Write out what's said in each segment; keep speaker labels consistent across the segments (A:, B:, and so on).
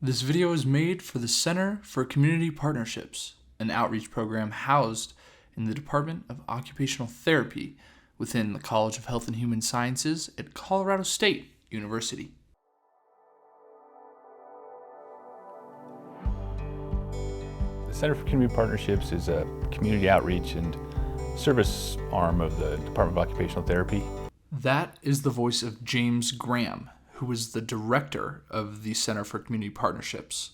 A: This video is made for the Center for Community Partnerships, an outreach program housed in the Department of Occupational Therapy within the College of Health and Human Sciences at Colorado State University.
B: The Center for Community Partnerships is a community outreach and service arm of the Department of Occupational Therapy.
A: That is the voice of James Graham, who is the director of the Center for Community Partnerships.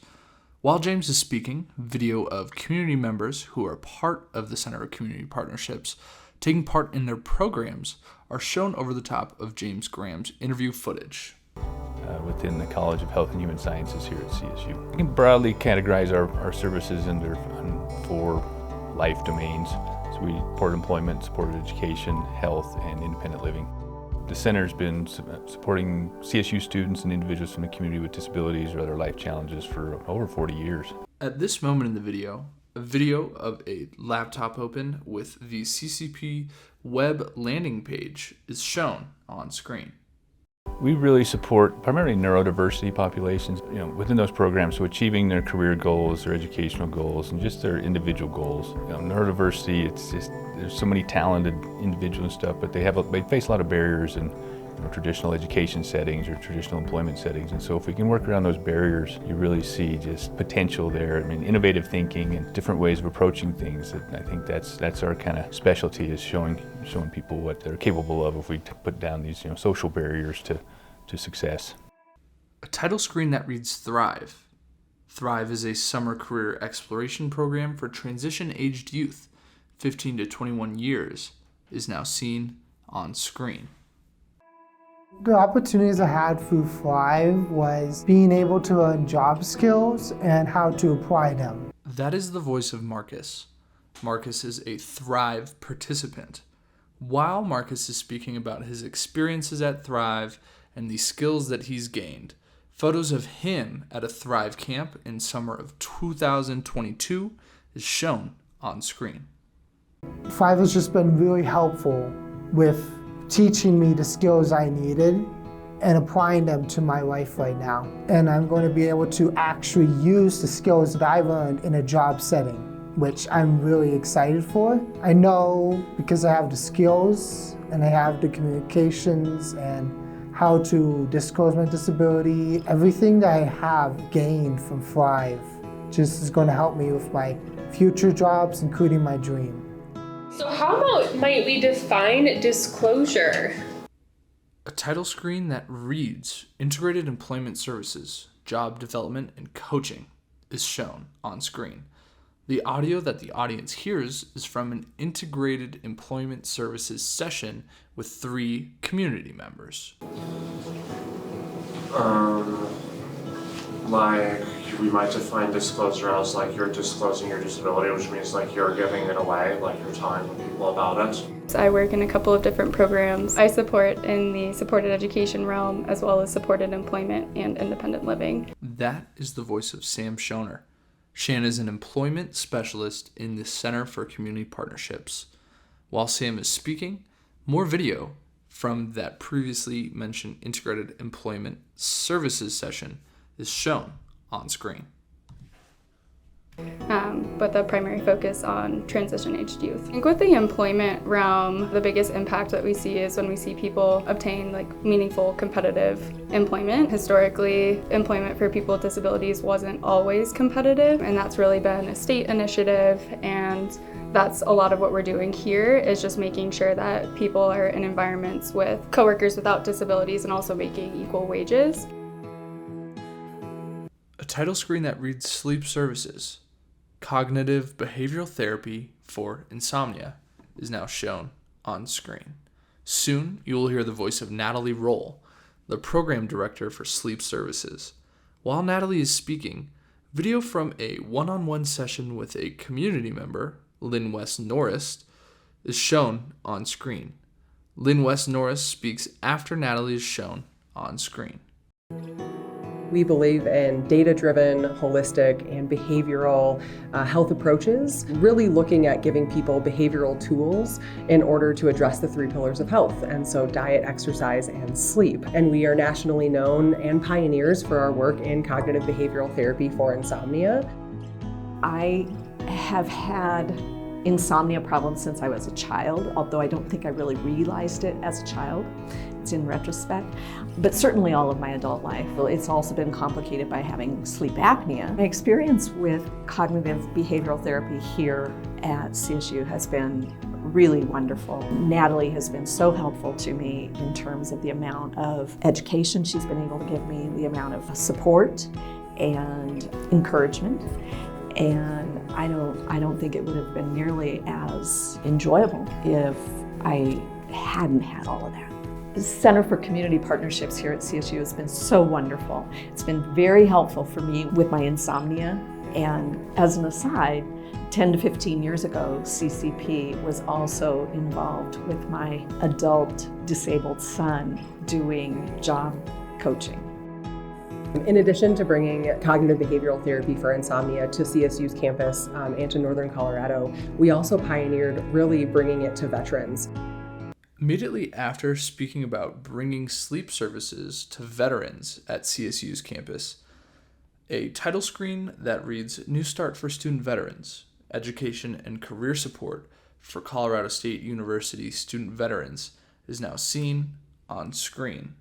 A: While James is speaking, video of community members who are part of the Center for Community Partnerships taking part in their programs are shown over the top of James Graham's interview footage.
B: Within the College of Health and Human Sciences here at CSU. We can broadly categorize our services into four life domains. So we support employment, supported education, health, and independent living. The center's been supporting CSU students and individuals from the community with disabilities or other life challenges for over 40 years.
A: At this moment in the video, a video of a laptop open with the CCP web landing page is shown on screen.
B: We really support primarily neurodiversity populations, within those programs, so achieving their career goals, their educational goals, and just their individual goals. Neurodiversity, there's so many talented individuals and stuff, but they face a lot of barriers in traditional education settings or traditional employment settings. And so if we can work around those barriers, you really see just potential there. Innovative thinking and different ways of approaching things. I think that's our kind of specialty, is showing people what they're capable of if we put down these social barriers to success.
A: A title screen that reads Thrive. Thrive is a summer career exploration program for transition-aged youth, 15 to 21 years, is now seen on screen.
C: The opportunities I had through Thrive was being able to learn job skills and how to apply them.
A: That is the voice of Marcus. Marcus is a Thrive participant. While Marcus is speaking about his experiences at Thrive and the skills that he's gained, photos of him at a Thrive camp in summer of 2022 is shown on screen.
C: Thrive has just been really helpful with teaching me the skills I needed and applying them to my life right now. And I'm going to be able to actually use the skills that I learned in a job setting, which I'm really excited for. I know because I have the skills and I have the communications and how to disclose my disability, everything that I have gained from Thrive just is going to help me with my future jobs, including my dream.
D: So how might we define disclosure?
A: A title screen that reads Integrated Employment Services, Job Development and Coaching is shown on screen. The audio that the audience hears is from an Integrated Employment Services session with 3 community members.
E: We might define disclosure as you're disclosing your disability, which means you're giving it away, you're telling people about it.
F: I work in a couple of different programs. I support in the supported education realm as well as supported employment and independent living.
A: That is the voice of Sam Schoner. Shan is an employment specialist in the Center for Community Partnerships. While Sam is speaking, more video from that previously mentioned Integrated Employment Services session is shown on screen.
F: With a primary focus on transition-aged youth. I think with the employment realm, the biggest impact that we see is when we see people obtain meaningful competitive employment. Historically, employment for people with disabilities wasn't always competitive, and that's really been a state initiative, and that's a lot of what we're doing here, is just making sure that people are in environments with coworkers without disabilities and also making equal wages.
A: A title screen that reads Sleep Services, Cognitive Behavioral Therapy for Insomnia is now shown on screen. Soon, you will hear the voice of Natalie Roll, the program director for Sleep Services. While Natalie is speaking, video from a one-on-one session with a community member, Lynn West Norris, is shown on screen. Lynn West Norris speaks after Natalie is shown on screen.
G: We believe in data-driven, holistic, and behavioral health approaches, really looking at giving people behavioral tools in order to address the 3 pillars of health, and so diet, exercise, and sleep. And we are nationally known and pioneers for our work in cognitive behavioral therapy for insomnia.
H: I have had insomnia problems since I was a child, although I don't think I really realized it as a child. It's in retrospect, but certainly all of my adult life. It's also been complicated by having sleep apnea. My experience with cognitive behavioral therapy here at CSU has been really wonderful. Natalie has been so helpful to me in terms of the amount of education she's been able to give me, the amount of support and encouragement. And I don't think it would have been nearly as enjoyable if I hadn't had all of that. The Center for Community Partnerships here at CSU has been so wonderful. It's been very helpful for me with my insomnia. And as an aside, 10 to 15 years ago, CCP was also involved with my adult disabled son doing job coaching.
G: In addition to bringing cognitive behavioral therapy for insomnia to CSU's campus and to Northern Colorado, we also pioneered really bringing it to veterans.
A: Immediately after speaking about bringing sleep services to veterans at CSU's campus, a title screen that reads New Start for Student Veterans, Education and Career Support for Colorado State University Student Veterans is now seen on screen.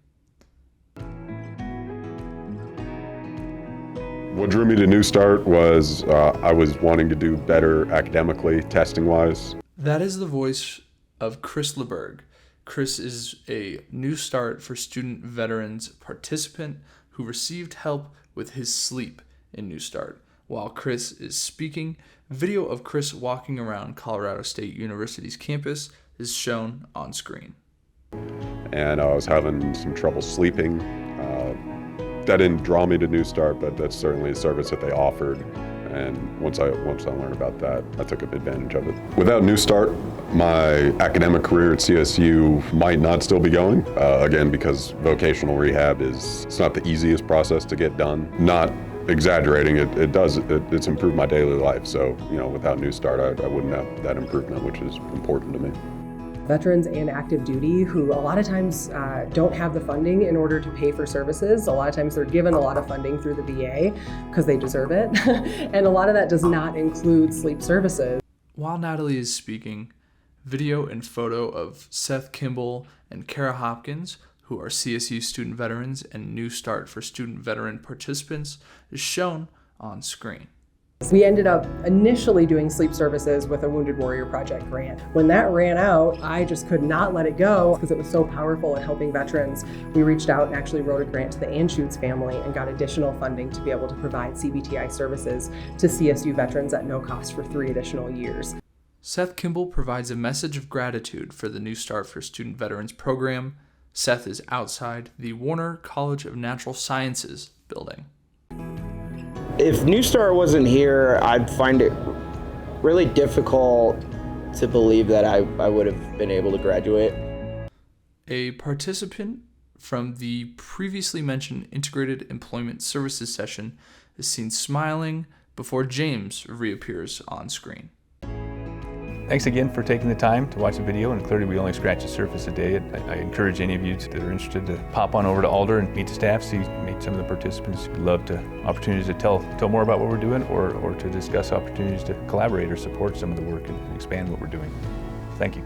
I: What drew me to New Start was I was wanting to do better academically, testing-wise.
A: That is the voice of Chris LeBerg. Chris is a New Start for Student Veterans participant who received help with his sleep in New Start. While Chris is speaking, video of Chris walking around Colorado State University's campus is shown on screen.
I: And I was having some trouble sleeping. That didn't draw me to New Start, but that's certainly a service that they offered. And once I learned about that, I took advantage of it. Without New Start, my academic career at CSU might not still be going, again, because vocational rehab it's not the easiest process to get done. Not exaggerating, it's improved my daily life. So, without New Start, I wouldn't have that improvement, which is important to me.
G: Veterans and active duty who a lot of times don't have the funding in order to pay for services. A lot of times they're given a lot of funding through the VA because they deserve it. And a lot of that does not include sleep services.
A: While Natalie is speaking, video and photo of Seth Kimball and Kara Hopkins, who are CSU student veterans and New Start for student veteran participants, is shown on screen.
G: We ended up initially doing sleep services with a Wounded Warrior Project grant. When that ran out, I just could not let it go because it was so powerful at helping veterans. We reached out and actually wrote a grant to the Anschutz family and got additional funding to be able to provide CBTI services to CSU veterans at no cost for 3 additional years.
A: Seth Kimball provides a message of gratitude for the New Start for Student Veterans program. Seth is outside the Warner College of Natural Sciences building.
J: If New Start wasn't here, I'd find it really difficult to believe that I would have been able to graduate.
A: A participant from the previously mentioned Integrated Employment Services session is seen smiling before James reappears on screen.
B: Thanks again for taking the time to watch the video, and clearly we only scratch the surface today. I encourage any of you that are interested to pop on over to Alder and meet the staff, meet some of the participants. We'd love opportunities to tell more about what we're doing or to discuss opportunities to collaborate or support some of the work and expand what we're doing. Thank you.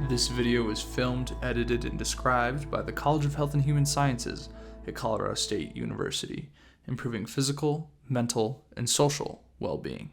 A: This video was filmed, edited, and described by the College of Health and Human Sciences at Colorado State University, improving physical, mental, and social well-being.